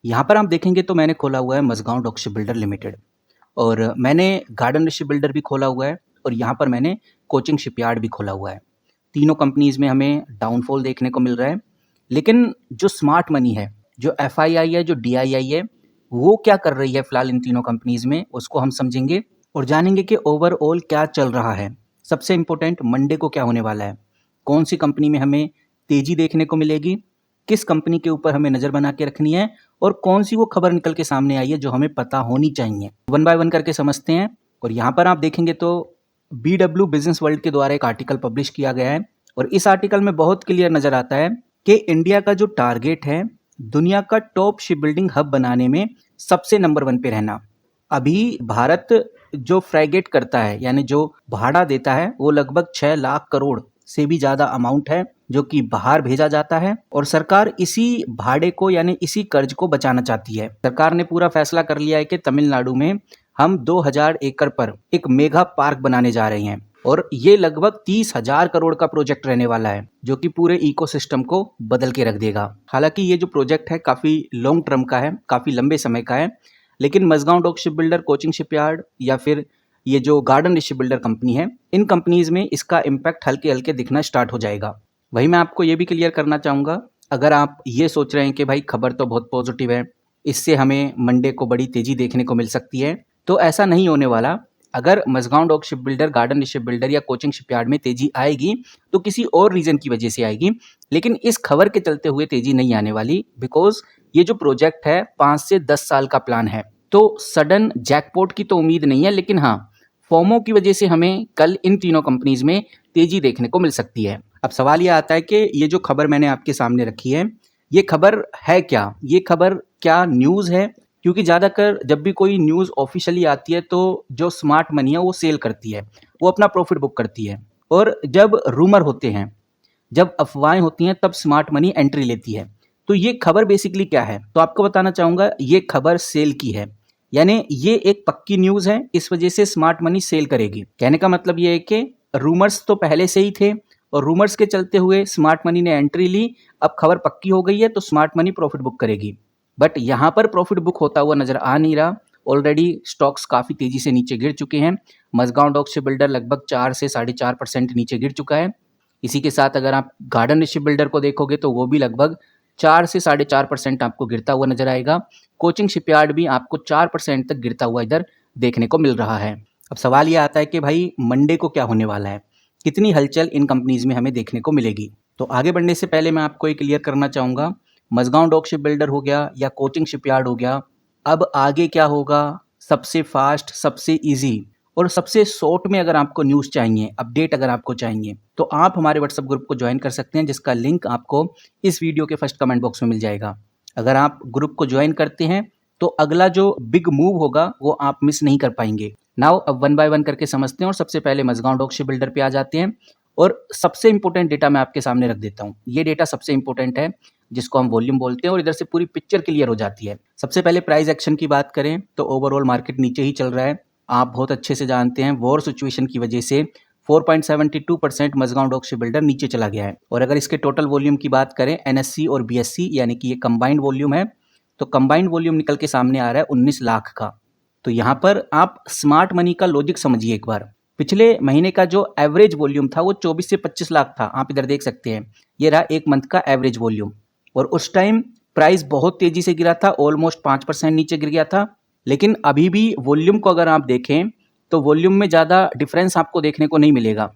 यहाँ पर आप देखेंगे तो मैंने खोला हुआ है मझगांव डॉक शिप बिल्डर लिमिटेड और मैंने गार्डन शिप बिल्डर भी खोला हुआ है और यहाँ पर मैंने कोचिंग शिपयार्ड भी खोला हुआ है। तीनों कंपनीज में हमें डाउनफॉल देखने को मिल रहा है, लेकिन जो स्मार्ट मनी है, जो एफआईआई है, जो डीआईआई है, वो क्या कर रही है फिलहाल इन तीनों कंपनीज में, उसको हम समझेंगे और जानेंगे कि ओवरऑल क्या चल रहा है। सबसे इम्पोर्टेंट मंडे को क्या होने वाला है, कौन सी कंपनी में हमें तेजी देखने को मिलेगी, किस कंपनी के ऊपर हमें नज़र बना के रखनी है और कौन सी वो खबर निकल के सामने आई है जो हमें पता होनी चाहिए। वन बाय वन करके समझते हैं। और यहाँ पर आप देखेंगे तो BW बिजनेस वर्ल्ड के द्वारा एक आर्टिकल पब्लिश किया गया है और इस आर्टिकल में बहुत क्लियर नजर आता है कि इंडिया का जो टारगेट है दुनिया का टॉप शिप बिल्डिंग हब बनाने में सबसे नंबर 1 पे रहना। अभी भारत जो फ्रैगेट करता है यानी जो भाड़ा देता है वो लगभग 6 लाख करोड़ से भी ज्यादा अमाउंट है जो कि बाहर भेजा जाता है और सरकार इसी भाड़े को यानी इसी कर्ज को बचाना चाहती है। सरकार ने पूरा फैसला कर लिया है कि तमिलनाडु में हम 2000 एकड़ पर एक मेगा पार्क बनाने जा रहे हैं और ये लगभग 30,000 करोड़ का प्रोजेक्ट रहने वाला है जो कि पूरे इकोसिस्टम को बदल के रख देगा। हालांकि ये जो प्रोजेक्ट है काफी लॉन्ग टर्म का है, काफी लंबे समय का है, लेकिन मझगांव डॉक शिप बिल्डर, कोचिंग शिपयार्ड या फिर ये जो गार्डन शिप बिल्डर कंपनी है, इन कंपनीज में इसका इम्पैक्ट हल्के हल्के दिखना स्टार्ट हो जाएगा। वही मैं आपको ये भी क्लियर करना चाहूँगा, अगर आप ये सोच रहे हैं कि भाई खबर तो बहुत पॉजिटिव है, इससे हमें मंडे को बड़ी तेजी देखने को मिल सकती है, तो ऐसा नहीं होने वाला। अगर मझगांव डॉक शिप बिल्डर, गार्डन शिप बिल्डर या कोचिंग शिपयार्ड में तेजी आएगी तो किसी और रीजन की वजह से आएगी, लेकिन इस खबर के चलते हुए तेजी नहीं आने वाली। बिकॉज ये जो प्रोजेक्ट है 5 से 10 साल का प्लान है, तो सडन जैकपॉट की तो उम्मीद नहीं है, लेकिन हाँ फोमो की वजह से हमें कल इन तीनों कंपनीज में तेजी देखने को मिल सकती है। अब सवाल यह आता है कि ये जो खबर मैंने आपके सामने रखी है, ये खबर है क्या, ये खबर क्या न्यूज़ है? क्योंकि ज़्यादातर जब भी कोई न्यूज़ ऑफिशियली आती है तो जो स्मार्ट मनी है वो सेल करती है, वो अपना प्रॉफिट बुक करती है। और जब रूमर होते हैं, जब अफवाहें होती हैं, तब स्मार्ट मनी एंट्री लेती है। तो ये खबर बेसिकली क्या है, तो आपको बताना चाहूँगा, ये खबर सेल की है, यानी ये एक पक्की न्यूज़ है, इस वजह से स्मार्ट मनी सेल करेगी। कहने का मतलब ये है कि रूमर्स तो पहले से ही थे और रूमर्स के चलते हुए स्मार्ट मनी ने एंट्री ली, अब खबर पक्की हो गई है तो स्मार्ट मनी प्रॉफिट बुक करेगी। बट यहाँ पर प्रॉफिट बुक होता हुआ नजर आ नहीं रहा। ऑलरेडी स्टॉक्स काफ़ी तेजी से नीचे गिर चुके हैं। मझगांव डॉक शिप बिल्डर लगभग 4 से 4.5% नीचे गिर चुका है। इसी के साथ अगर आप गार्डन शिप बिल्डर को देखोगे तो वो भी लगभग 4 से 4.5% आपको गिरता हुआ नजर आएगा। कोचिंग शिपयार्ड भी आपको 4% तक गिरता हुआ इधर देखने को मिल रहा है। अब सवाल ये आता है कि भाई मंडे को क्या होने वाला है, कितनी हलचल इन कंपनीज में हमें देखने को मिलेगी। तो आगे बढ़ने से पहले मैं आपको ये क्लियर करना चाहूँगा, मझगांव डॉक शिप बिल्डर हो गया या कोचिंग शिपयार्ड हो गया, अब आगे क्या होगा, सबसे फास्ट, सबसे इजी और सबसे शॉर्ट में अगर आपको न्यूज़ चाहिए, अपडेट अगर आपको चाहिए, तो आप हमारे व्हाट्सएप ग्रुप को ज्वाइन कर सकते हैं, जिसका लिंक आपको इस वीडियो के फर्स्ट कमेंट बॉक्स में मिल जाएगा। अगर आप ग्रुप को ज्वाइन करते हैं तो अगला जो बिग मूव होगा वो आप मिस नहीं कर पाएंगे। नाउ अब वन बाय वन करके समझते हैं और सबसे पहले मझगांव डॉक शिप बिल्डर पे आ जाते हैं और सबसे इंपॉर्टेंट डेटा मैं आपके सामने रख देता हूँ। ये डेटा सबसे इंपॉर्टेंट है, जिसको हम वॉल्यूम बोलते हैं, और इधर से पूरी पिक्चर क्लियर हो जाती है। सबसे पहले प्राइस एक्शन की बात करें तो ओवरऑल मार्केट नीचे ही चल रहा है। आप बहुत अच्छे से जानते हैं वॉर सिचुएशन की वजह से 4.72% मझगांव डॉक शिप बिल्डर नीचे चला गया है। और अगर इसके टोटल वॉल्यूम की बात करें, NSE और BSE यानी कि ये कंबाइंड वॉल्यूम है, तो कंबाइंड वॉल्यूम निकल के सामने आ रहा है 19 लाख का। तो यहाँ पर आप स्मार्ट मनी का लॉजिक समझिए एक बार। पिछले महीने का जो एवरेज वॉल्यूम था वो 24 से 25 लाख था, आप इधर देख सकते हैं, ये रहा एक मंथ का एवरेज वॉल्यूम। और उस टाइम प्राइस बहुत तेजी से गिरा था, ऑलमोस्ट 5% नीचे गिर गया था। लेकिन अभी भी वॉल्यूम को अगर आप देखें तो वॉल्यूम में ज़्यादा डिफरेंस आपको देखने को नहीं मिलेगा।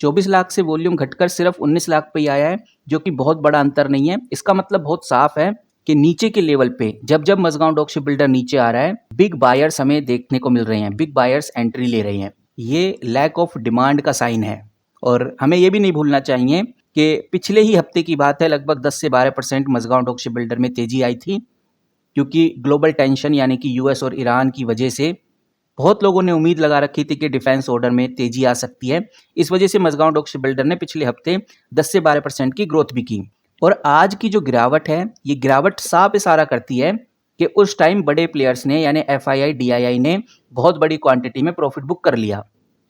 24 लाख से वॉल्यूम घटकर सिर्फ 19 लाख पे ही आया है, जो कि बहुत बड़ा अंतर नहीं है। इसका मतलब बहुत साफ है कि नीचे के लेवल पे जब जब मझगांव डॉक शिप बिल्डर नीचे आ रहा है, बिग बायर्स हमें देखने को मिल रहे हैं, बिग बायर्स एंट्री ले रहे हैं। ये लैक ऑफ डिमांड का साइन है। और हमें ये भी नहीं भूलना चाहिए कि पिछले ही हफ्ते की बात है, लगभग 10 से 12% मझगांव डॉक शिप बिल्डर में तेजी आई थी, क्योंकि ग्लोबल टेंशन यानी कि US और ईरान की वजह से बहुत लोगों ने उम्मीद लगा रखी थी कि डिफेंस ऑर्डर में तेजी आ सकती है। इस वजह से मझगांव डॉक शिप बिल्डर ने पिछले हफ्ते 10 से 12% की ग्रोथ भी की। और आज की जो गिरावट है, ये गिरावट साफ इशारा करती है कि उस टाइम बड़े प्लेयर्स ने यानी FII DII ने बहुत बड़ी क्वांटिटी में प्रॉफिट बुक कर लिया,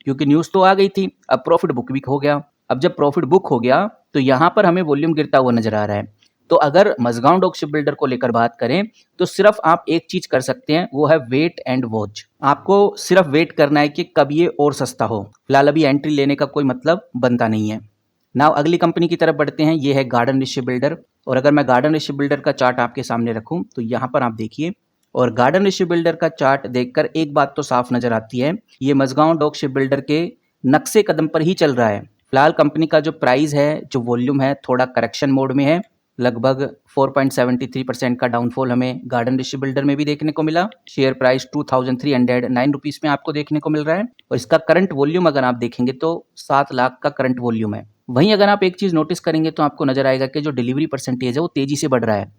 क्योंकि न्यूज़ तो आ गई थी, अब प्रॉफिट बुक भी हो गया। अब जब प्रॉफिट बुक हो गया तो यहाँ पर हमें वॉल्यूम गिरता हुआ नजर आ रहा है। तो अगर मझगांव डॉक शिप बिल्डर को लेकर बात करें तो सिर्फ आप एक चीज कर सकते हैं, वो है वेट एंड वॉच। आपको सिर्फ वेट करना है कि कब ये और सस्ता हो। फिलहाल अभी एंट्री लेने का कोई मतलब बनता नहीं है। नाउ अगली कंपनी की तरफ बढ़ते हैं, ये है गार्डन रिच शिप बिल्डर। और अगर मैं गार्डन रिच शिप बिल्डर का चार्ट आपके सामने रखूं तो यहाँ पर आप देखिए, और गार्डन रिच शिप बिल्डर का चार्ट देखकर एक बात तो साफ नजर आती है, ये मझगांव डॉक शिप बिल्डर के नक्शे कदम पर ही चल रहा है। फिलहाल कंपनी का जो प्राइस है, जो वॉल्यूम है, थोड़ा करेक्शन मोड में है। लगभग 4.73% का डाउनफॉल हमें गार्डन रिच शिप बिल्डर में भी देखने को मिला। शेयर प्राइस 2309 रुपीस में आपको देखने को मिल रहा है, और इसका करंट वॉल्यूम अगर आप देखेंगे तो 7 लाख का करंट वॉल्यूम है। वहीं अगर आप एक चीज नोटिस करेंगे तो आपको नजर आएगा कि जो डिलीवरी परसेंटेज है वो तेजी से बढ़ रहा है।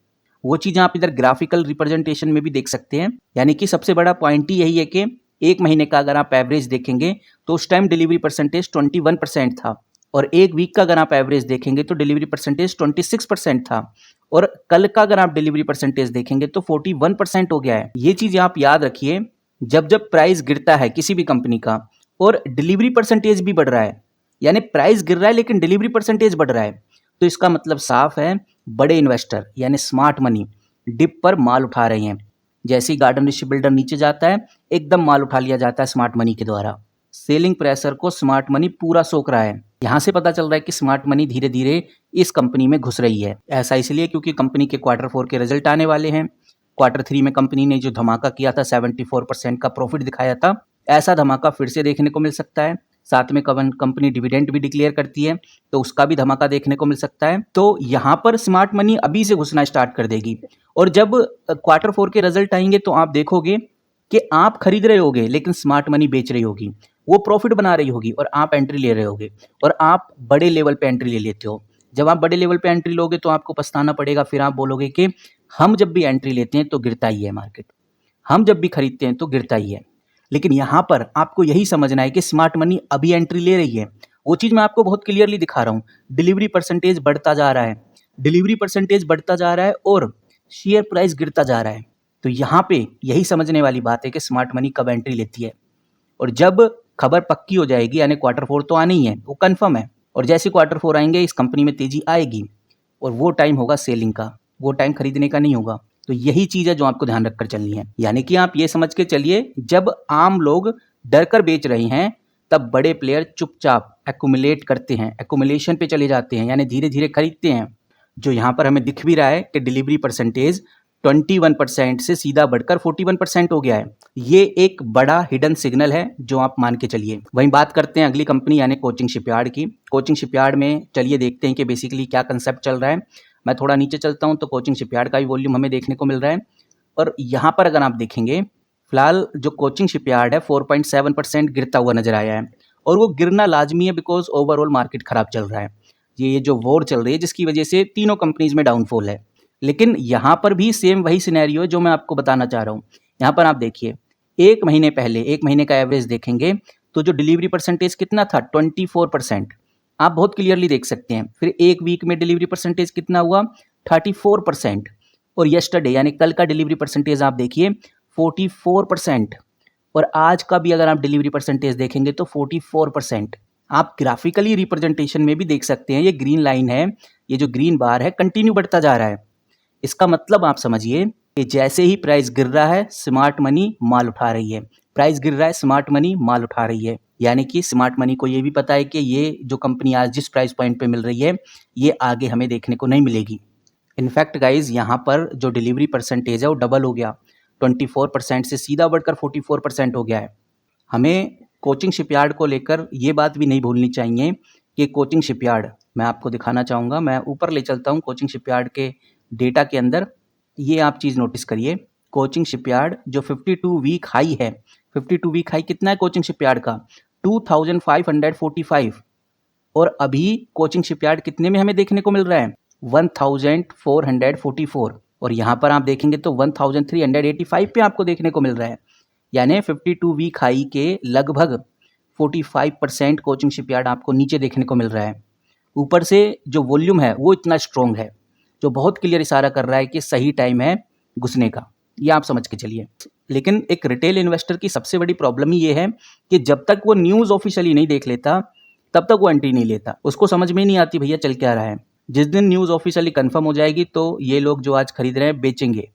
वो चीज आप इधर ग्राफिकल रिप्रेजेंटेशन में भी देख सकते हैं। यानी कि सबसे बड़ा पॉइंट ही यही है कि एक महीने का अगर आप एवरेज देखेंगे तो उस टाइम डिलीवरी परसेंटेज 21% था, और एक वीक का अगर आप एवरेज देखेंगे तो डिलीवरी परसेंटेज 26% था, और कल का अगर आप डिलीवरी परसेंटेज देखेंगे तो 41% हो गया है। ये चीज आप याद रखिए, जब जब प्राइस गिरता है किसी भी कंपनी का और डिलीवरी परसेंटेज भी बढ़ रहा है, यानी प्राइस गिर रहा है लेकिन डिलीवरी परसेंटेज बढ़ रहा है, तो इसका मतलब साफ है बड़े इन्वेस्टर यानी स्मार्ट मनी डिप पर माल उठा रहे हैं। जैसे ही गार्डन रिच बिल्डर नीचे जाता है, एकदम माल उठा लिया जाता है स्मार्ट मनी के द्वारा। सेलिंग प्रेशर को स्मार्ट मनी पूरा सोख रहा है। यहाँ से पता चल रहा है कि स्मार्ट मनी धीरे धीरे इस कंपनी में घुस रही है। ऐसा इसलिए क्योंकि कंपनी के Q4 के रिजल्ट आने वाले हैं। Q3 में कंपनी ने जो धमाका किया था, 74% का प्रॉफिट दिखाया था, ऐसा धमाका फिर से देखने को मिल सकता है। साथ में कंपनी डिविडेंड भी डिक्लेयर करती है, तो उसका भी धमाका देखने को मिल सकता है। तो यहाँ पर स्मार्ट मनी अभी से घुसना स्टार्ट कर देगी, और जब Q4 के रिजल्ट आएंगे तो आप देखोगे कि आप खरीद रहे होगे लेकिन स्मार्ट मनी बेच रही होगी, वो प्रॉफिट बना रही होगी और आप एंट्री ले रहे होगे, और आप बड़े लेवल पे एंट्री ले लेते हो। जब आप बड़े लेवल पे एंट्री लोगे तो आपको पछताना पड़ेगा। फिर आप बोलोगे कि हम जब भी एंट्री लेते हैं तो गिरता ही है मार्केट, हम जब भी खरीदते हैं तो गिरता ही है। लेकिन यहाँ पर आपको यही समझना है कि स्मार्ट मनी अभी एंट्री ले रही है। वो चीज़ मैं आपको बहुत क्लियरली दिखा रहा हूँ। डिलीवरी परसेंटेज बढ़ता जा रहा है, डिलीवरी परसेंटेज बढ़ता जा रहा है, और शेयर प्राइस गिरता जा रहा है। तो यहाँ पे यही समझने वाली बात है कि स्मार्ट मनी कब एंट्री लेती है। और जब खबर पक्की हो जाएगी, यानी Q4 तो आनी ही है, वो कंफर्म है, और जैसे Q4 आएंगे इस कंपनी में तेजी आएगी, और वो टाइम होगा सेलिंग का, वो टाइम खरीदने का नहीं होगा। तो यही चीज़ है जो आपको ध्यान रखकर चलनी है। यानी कि आप ये समझ के चलिए, जब आम लोग डर कर बेच रहे हैं तब बड़े प्लेयर चुपचाप एक्यूमुलेट करते हैं, एक्यूमुलेशन पे चले जाते हैं, यानी धीरे धीरे खरीदते हैं। जो यहाँ पर हमें दिख भी रहा है कि डिलीवरी परसेंटेज 21% से सीधा बढ़कर 41% हो गया है। ये एक बड़ा हिडन सिग्नल है जो आप मान के चलिए। वहीं बात करते हैं अगली कंपनी यानी कोचिंग शिपयार्ड की। कोचिंग शिपयार्ड में चलिए देखते हैं कि बेसिकली क्या कंसेप्ट चल रहा है। मैं थोड़ा नीचे चलता हूं तो कोचिंग शिपयार्ड का भी वॉल्यूम हमें देखने को मिल रहा है, और यहाँ पर अगर आप देखेंगे फिलहाल जो कोचिंग शिपयार्ड है 4.7% गिरता हुआ नजर आया है, और वो गिरना लाजमी है बिकॉज ओवरऑल मार्केट खराब चल रहा है। ये जो वॉर चल रही है जिसकी वजह से तीनों कंपनीज में डाउनफॉल है। लेकिन यहाँ पर भी सेम वही सिनेरियो है जो मैं आपको बताना चाह रहा हूँ। यहाँ पर आप देखिए, एक महीने पहले, एक महीने का एवरेज देखेंगे तो जो डिलीवरी परसेंटेज कितना था, 24%। आप बहुत क्लियरली देख सकते हैं। फिर एक वीक में डिलीवरी परसेंटेज कितना हुआ, 34%। और यस्टरडे यानी कल का डिलीवरी परसेंटेज आप देखिए 44%, और आज का भी अगर आप डिलीवरी परसेंटेज देखेंगे तो 44%। आप ग्राफिकली रिप्रेजेंटेशन में भी देख सकते हैं, ये ग्रीन लाइन है, ये जो ग्रीन बार है कंटिन्यू बढ़ता जा रहा है। इसका मतलब आप समझिए कि जैसे ही प्राइस गिर रहा है स्मार्ट मनी माल उठा रही है, प्राइस गिर रहा है स्मार्ट मनी माल उठा रही है। यानी कि स्मार्ट मनी को ये भी पता है कि ये जो कंपनी आज जिस प्राइस पॉइंट पे मिल रही है ये आगे हमें देखने को नहीं मिलेगी। इनफैक्ट गाइज यहाँ पर जो डिलीवरी परसेंटेज है वो डबल हो गया, 24% से सीधा बढ़कर 44% हो गया है। हमें कोचिंग शिपयार्ड को लेकर ये बात भी नहीं भूलनी चाहिए कि कोचिंग शिपयार्ड, मैं आपको दिखाना चाहूँगा, मैं ऊपर ले चलता हूँ कोचिंग शिपयार्ड के डेटा के अंदर। ये आप चीज़ नोटिस करिए, कोचिंग शिपयार्ड जो 52 वीक हाई है, 52 वीक हाई कितना है कोचिंग शिपयार्ड का, 2545, और अभी कोचिंग शिपयार्ड कितने में हमें देखने को मिल रहा है, 1444, और यहाँ पर आप देखेंगे तो 1385 पे आपको देखने को मिल रहा है। यानी 52 वीक हाई के लगभग 45% कोचिंग शिपयार्ड आपको नीचे देखने को मिल रहा है। ऊपर से जो वॉल्यूम है वो इतना स्ट्रॉन्ग है जो बहुत क्लियर इशारा कर रहा है कि सही टाइम है घुसने का, ये आप समझ के चलिए। लेकिन एक रिटेल इन्वेस्टर की सबसे बड़ी प्रॉब्लम ही ये है कि जब तक वो न्यूज़ ऑफिशियली नहीं देख लेता तब तक वो एंट्री नहीं लेता, उसको समझ में नहीं आती भैया चल क्या रहा है। जिस दिन न्यूज़ ऑफिशियली कंफर्म हो जाएगी तो ये लोग जो आज खरीद रहे हैं बेचेंगे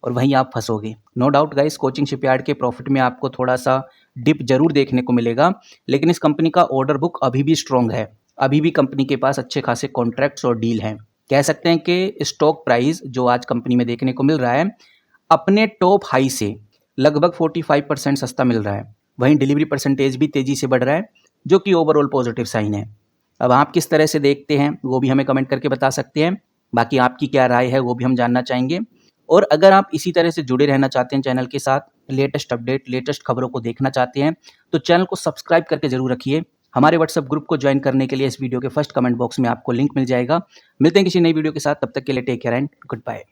और वहीं आप फंसोगे। No doubt guys, Cochin Shipyard के प्रॉफिट में आपको थोड़ा सा डिप जरूर देखने को मिलेगा, लेकिन इस कंपनी का ऑर्डर बुक अभी भी स्ट्रांग है। अभी भी कंपनी के पास अच्छे खासे कॉन्ट्रैक्ट्स और डील हैं। कह सकते हैं कि स्टॉक प्राइस जो आज कंपनी में देखने को मिल रहा है अपने टॉप हाई से लगभग 45% सस्ता मिल रहा है। वहीं डिलीवरी परसेंटेज भी तेजी से बढ़ रहा है, जो कि ओवरऑल पॉजिटिव साइन है। अब आप किस तरह से देखते हैं वो भी हमें कमेंट करके बता सकते हैं। बाकी आपकी क्या राय है वो भी हम जानना चाहेंगे। और अगर आप इसी तरह से जुड़े रहना चाहते हैं चैनल के साथ, लेटेस्ट अपडेट, लेटेस्ट खबरों को देखना चाहते हैं, तो चैनल को सब्सक्राइब करके जरूर रखिए। हमारे व्हाट्सएप ग्रुप को ज्वाइन करने के लिए इस वीडियो के फर्स्ट कमेंट बॉक्स में आपको लिंक मिल जाएगा। मिलते हैं किसी नई वीडियो के साथ, तब तक के लिए take care and good bye.